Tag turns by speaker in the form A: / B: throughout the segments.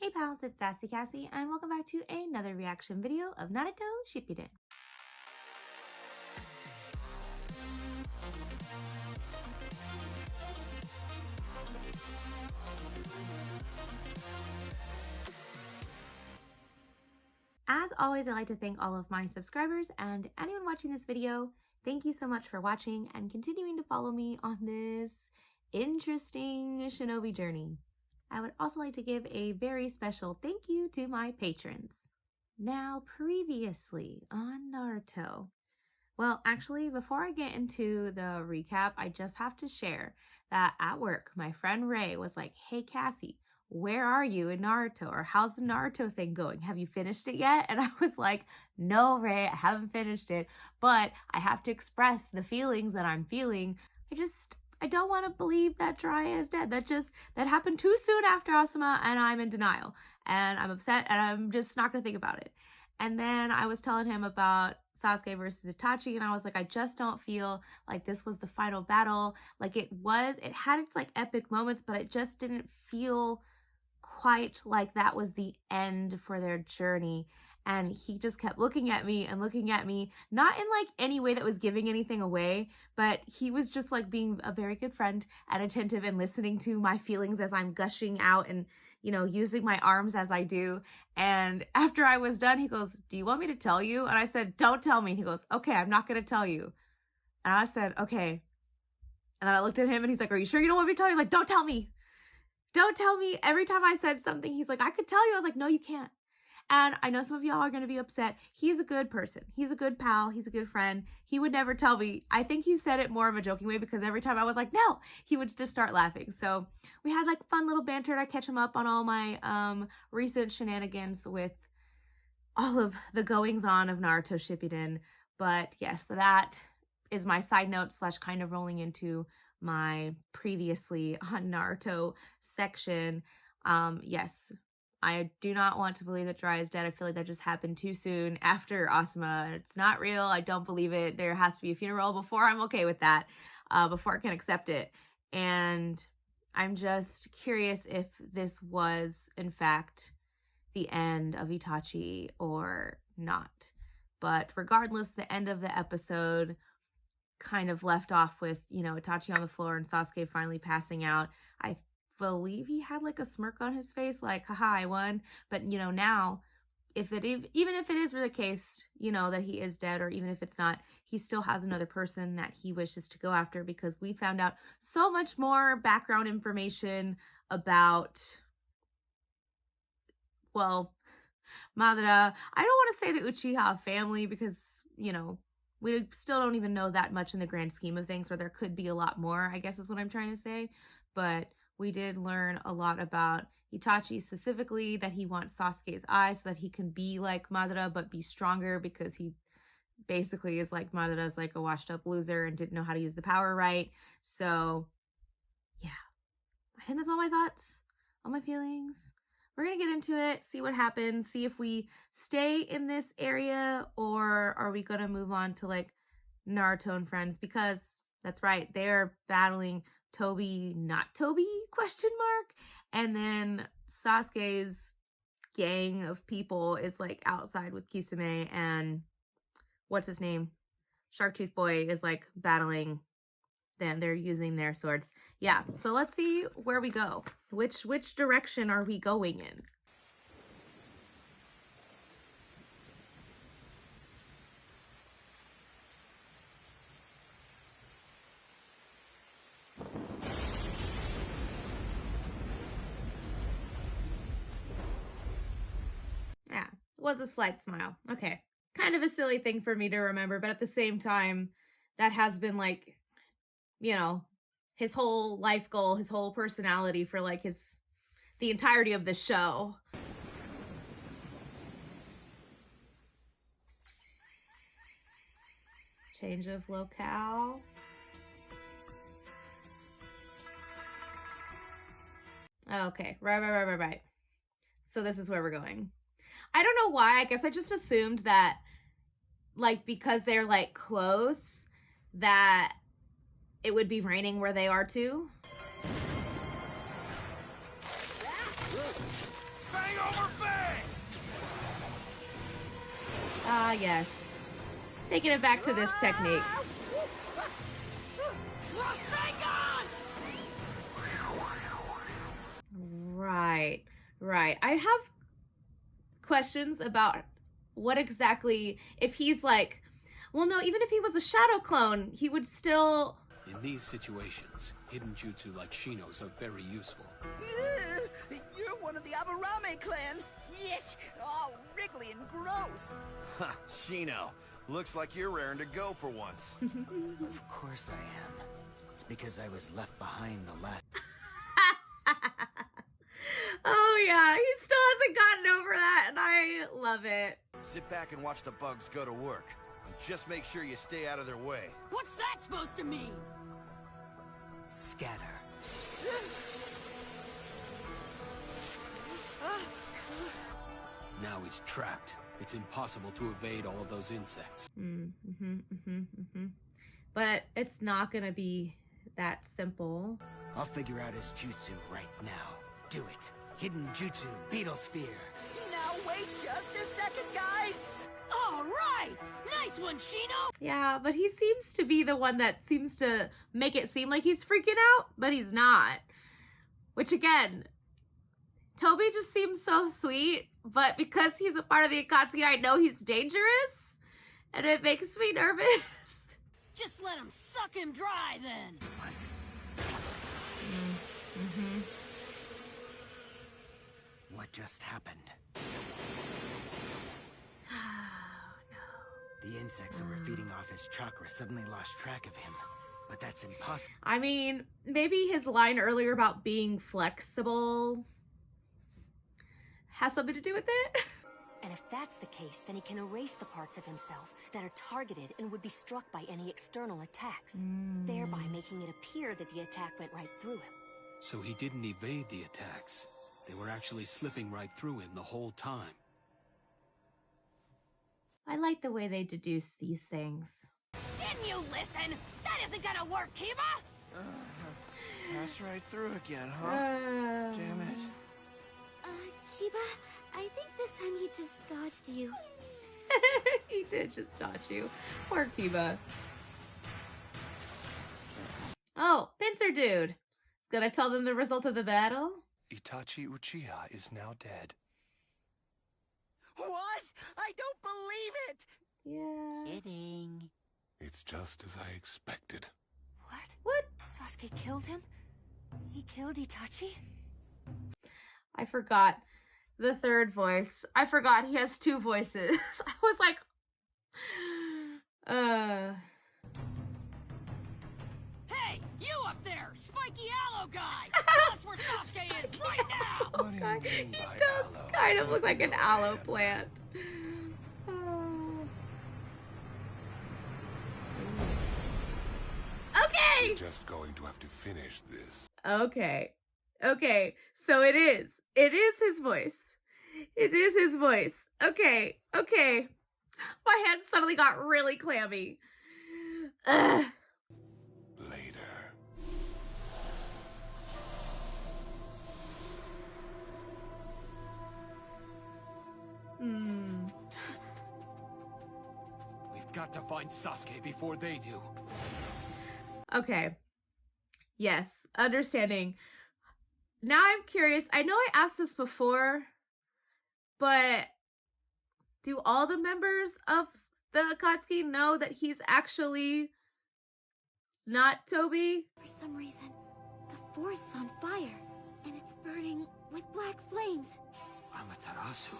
A: Hey pals, it's Sassy Cassie, and welcome back to another reaction video of Naruto Shippuden. As always, I'd like to thank all of my subscribers and anyone watching this video. Thank you so much for watching and continuing to follow me on this interesting shinobi journey. I would also like to give a very special thank you to my patrons. Now, previously on Naruto. Well, actually, before I get into the recap, I just have to share that at work, my friend Ray was like, "Hey, Cassie, where are you in Naruto? Or how's the Naruto thing going? Have you finished it yet?" And I was like, "No, Ray, I haven't finished it, but I have to express the feelings that I'm feeling. I don't want to believe that Jiraiya is dead. That happened too soon after Asuma, and I'm in denial, and I'm upset, and I'm just not going to think about it." And then I was telling him about Sasuke versus Itachi, and I was like, I just don't feel like this was the final battle. Like it had its like epic moments, but it just didn't feel quite like that was the end for their journey. And he just kept looking at me and looking at me, not in like any way that was giving anything away, but he was just like being a very good friend and attentive and listening to my feelings as I'm gushing out and, you know, using my arms as I do. And after I was done, he goes, "Do you want me to tell you?" And I said, "Don't tell me." And he goes, "Okay, I'm not going to tell you." And I said, "Okay." And then I looked at him and he's like, "Are you sure you don't want me to tell you?" He's like, "Don't tell me. Don't tell me." Every time I said something, he's like, "I could tell you." I was like, "No, you can't." And I know some of y'all are going to be upset. He's a good person. He's a good pal. He's a good friend. He would never tell me. I think he said it more of a joking way because every time I was like, "No," he would just start laughing. So we had like fun little banter. I catch him up on all my recent shenanigans with all of the goings on of Naruto Shippuden. But yes, so that is my side note / kind of rolling into my previously on Naruto section. Yes, I do not want to believe that Jiraiya is dead. I feel like that just happened too soon after Asuma. It's not real. I don't believe it. There has to be a funeral before I'm okay with that, before I can accept it. And I'm just curious if this was, in fact, the end of Itachi or not. But regardless, the end of the episode kind of left off with, you know, Itachi on the floor and Sasuke finally passing out. I believe he had like a smirk on his face, like, "Haha, I won." But, you know, now, even if it is the case, you know, that he is dead, or even if it's not, he still has another person that he wishes to go after, because we found out so much more background information about, well, Madara. I don't want to say the Uchiha family because, you know, we still don't even know that much in the grand scheme of things, or there could be a lot more, I guess is what I'm trying to say. But we did learn a lot about Itachi, specifically that he wants Sasuke's eye so that he can be like Madara but be stronger, because he basically is like Madara's like a washed up loser and didn't know how to use the power right. So yeah, I think that's all my thoughts, all my feelings. We're going to get into it, see what happens, see if we stay in this area, or are we going to move on to like Naruto and friends, because that's right, they're battling Toby, not Toby, ? And then Sasuke's gang of people is like outside with Kisame, and what's his name? Sharktooth Boy is like battling them. They're using their swords. Yeah, so let's see where we go. Which direction are we going in? Yeah, it was a slight smile. Okay. Kind of a silly thing for me to remember, but at the same time, that has been like, you know, his whole life goal, his whole personality for like the entirety of the show. Change of locale. Okay, right. So this is where we're going. I don't know why. I guess I just assumed that, like, because they're like close, that it would be raining where they are too.
B: Hangover bang!
A: Ah, yes. Taking it back to this technique. Right, right. I have questions about what exactly, if he's like, well, no, even if he was a shadow clone, he would still...
C: In these situations, hidden jutsu like Shino's are very useful.
D: You're one of the Aburame clan. Yick! All wriggly and gross.
B: Ha, Shino. Looks like you're raring to go for once.
E: Of course I am. It's because I was left behind the last...
A: Oh yeah, he still hasn't gotten over that, and I love it.
B: Sit back and watch the bugs go to work. And just make sure you stay out of their way.
D: What's that supposed to mean?
E: Scatter.
C: Now he's trapped. It's impossible to evade all of those insects.
A: But it's not gonna be that simple.
E: I'll figure out his jutsu right now. Do it. Hidden jutsu, beetle sphere.
D: Now wait just a second, guys. All right, nice one, Shino.
A: Yeah, but he seems to be the one that seems to make it seem like he's freaking out, but he's not. Which again, Toby just seems so sweet, but because he's a part of the Akatsuki, I know he's dangerous, and it makes me nervous.
D: Just let him suck him dry, then.
E: What just happened?
A: Oh no.
E: The insects that were feeding off his chakra suddenly lost track of him. But that's impossible.
A: I mean, maybe his line earlier about being flexible has something to do with it.
F: And if that's the case, then he can erase the parts of himself that are targeted and would be struck by any external attacks, thereby making it appear that the attack went right through him.
C: So he didn't evade the attacks. They were actually slipping right through him the whole time.
A: I like the way they deduce these things.
D: Didn't you listen? That isn't gonna work, Kiba.
B: Pass right through again, huh?
A: Uh,
B: Damn it.
G: Kiba, I think this time he just dodged you.
A: He did just dodge you. Poor Kiba. Oh, Pincer Dude. He's gonna tell them the result of the battle?
H: Itachi Uchiha is now dead.
D: What? I don't believe it.
A: Yeah.
F: Kidding.
H: It's just as I expected.
F: What?
A: What?
F: Sasuke killed him? He killed Itachi?
A: I forgot the third voice. I forgot he has two voices. I was like,
D: Hey, you up there, spiky aloe guy! Tell us where Sasuke is right now!
H: What do you
A: God,
H: mean
A: he
H: by
A: does
H: aloe?
A: kind of look like an aloe plant. Okay.
H: Just going to have to finish this.
A: Okay. Okay. So it is. It is his voice. It is his voice. Okay. Okay. My hands suddenly got really clammy. Ugh.
H: Later.
C: We've got to find Sasuke before they do.
A: Okay. Yes. Understanding. Now I'm curious. I know I asked this before, but do all the members of the Akatsuki know that he's actually not Toby?
G: For some reason, the forest is on fire, and it's burning with black flames.
C: Amaterasu.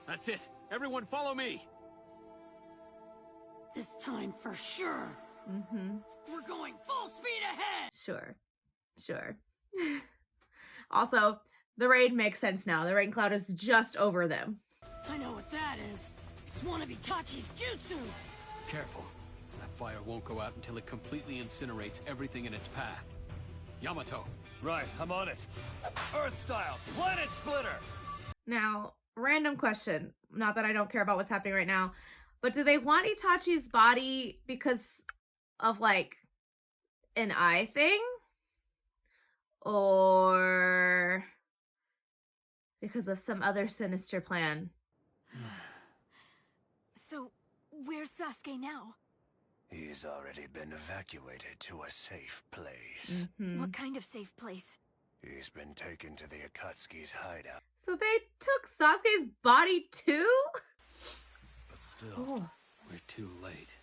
C: That's it. Everyone follow me.
D: This time for sure.
A: Mm-hmm.
D: We're going full speed ahead!
A: Sure. Sure. Also, the rain makes sense now. The rain cloud is just over them.
D: I know what that is. It's one of Itachi's jutsu!
C: Careful. That fire won't go out until it completely incinerates everything in its path. Yamato.
B: Right, I'm on it. Earth style, planet splitter!
A: Now, random question. Not that I don't care about what's happening right now, but do they want Itachi's body because of, like, an eye thing? Or because of some other sinister plan.
G: So, where's Sasuke now?
E: He's already been evacuated to a safe place.
G: What kind of safe place?
E: He's been taken to the Akatsuki's hideout.
A: So they took Sasuke's body too?
C: But still, we're too late.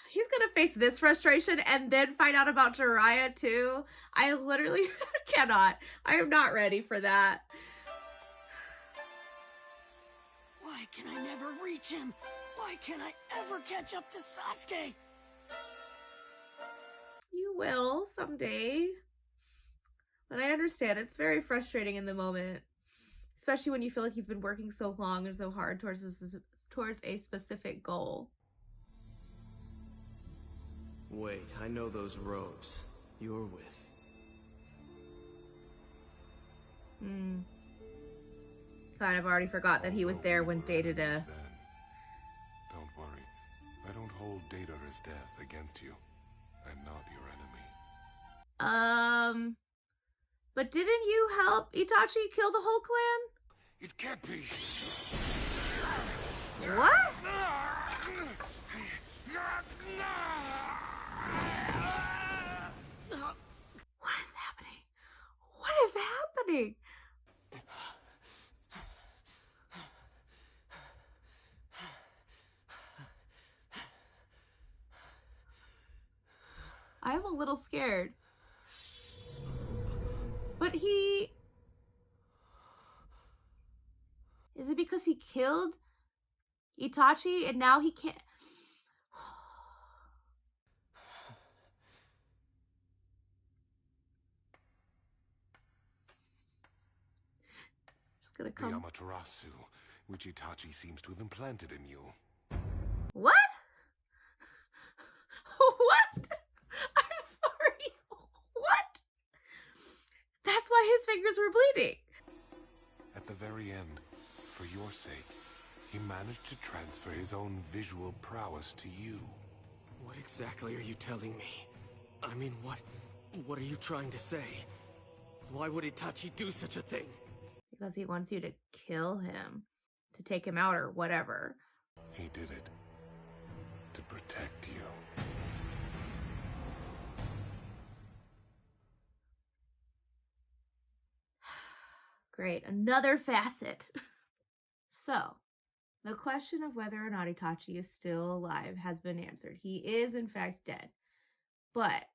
A: He's gonna face this frustration and then find out about Jiraiya too. I literally cannot. I am not ready for that.
D: Why can I never reach him? Why can't I ever catch up to Sasuke?
A: You will someday. But I understand. It's very frustrating in the moment. Especially when you feel like you've been working so long and so hard towards a specific goal.
I: Wait, I know those robes you're with.
A: God, I've already forgot that he was there when Data.
H: Then. Don't worry. I don't hold Data's death against you. I'm not your enemy.
A: But didn't you help Itachi kill the whole clan?
H: It can't be.
A: What? What is happening? What is happening? I am a little scared. But he... Is it because he killed Itachi and now he can't... Just gonna
H: The
A: come...
H: Amaterasu, which Itachi seems to have implanted in you.
A: What? What? I'm sorry. What? That's why his fingers were bleeding.
H: At the very end, for your sake, he managed to transfer his own visual prowess to you.
I: What exactly are you telling me? I mean, what are you trying to say? Why would Itachi do such a thing?
A: Because he wants you to kill him. To take him out or whatever.
H: He did it to protect you.
A: Great. Another facet. So, the question of whether or not Itachi is still alive has been answered. He is, in fact, dead. But,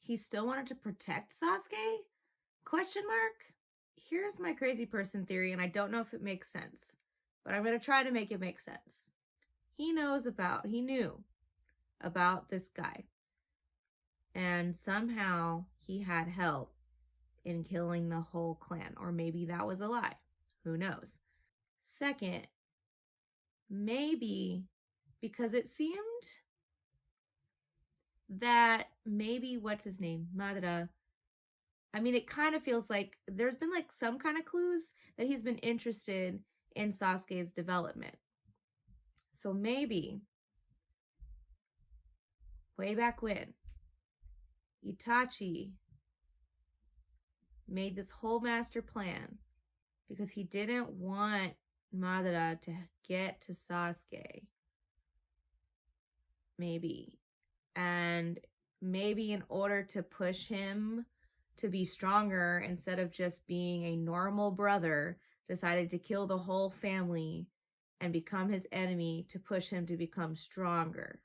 A: he still wanted to protect Sasuke? Question mark? Here's my crazy person theory, and I don't know if it makes sense. But I'm going to try to make it make sense. He knew about this guy. And somehow he had help in killing the whole clan. Or maybe that was a lie. Who knows? Second, maybe because it seemed that maybe, what's his name? Madara. I mean, it kind of feels like there's been like some kind of clues that he's been interested in Sasuke's development. So maybe, way back when, Itachi made this whole master plan because he didn't want Madara to get to Sasuke. Maybe. And maybe in order to push him to be stronger instead of just being a normal brother, decided to kill the whole family and become his enemy to push him to become stronger.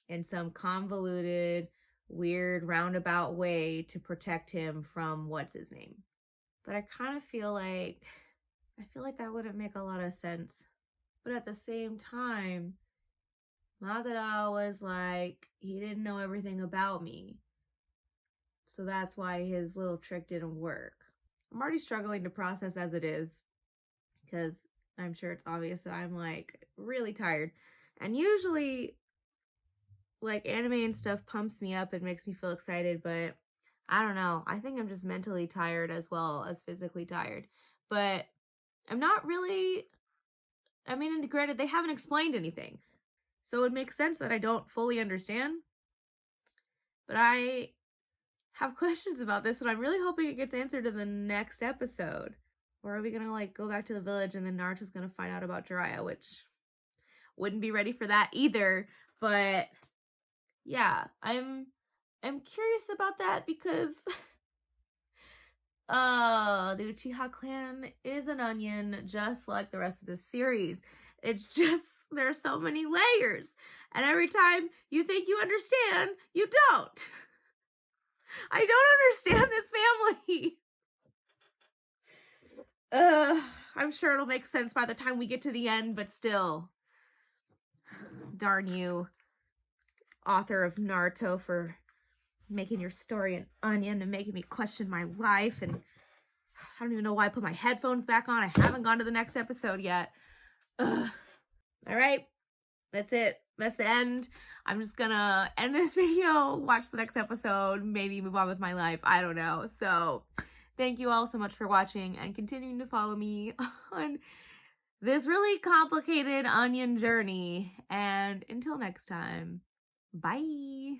A: In some convoluted, weird, roundabout way to protect him from what's his name. But I kind of feel like that wouldn't make a lot of sense. But at the same time, Madara was like, he didn't know everything about me. So that's why his little trick didn't work. I'm already struggling to process as it is, because I'm sure it's obvious that I'm like really tired. And usually like anime and stuff pumps me up and makes me feel excited, but I don't know. I think I'm just mentally tired as well as physically tired. But I'm not really, I mean, and granted, they haven't explained anything. So it makes sense that I don't fully understand. But I have questions about this, and I'm really hoping it gets answered in the next episode. Or are we gonna like go back to the village and then Naruto's gonna find out about Jiraiya, which wouldn't be ready for that either. But yeah, I'm curious about that because the Uchiha clan is an onion just like the rest of the series. It's just there's so many layers, and every time you think you understand, you don't. I don't understand this family. I'm sure it'll make sense by the time we get to the end, but still. Darn you, author of Naruto, for making your story an onion and making me question my life. And I don't even know why I put my headphones back on. I haven't gone to the next episode yet. Ugh. All right, that's it. That's the end. I'm just gonna end this video, watch the next episode, maybe move on with my life. I don't know. So thank you all so much for watching and continuing to follow me on this really complicated onion journey. And until next time, bye.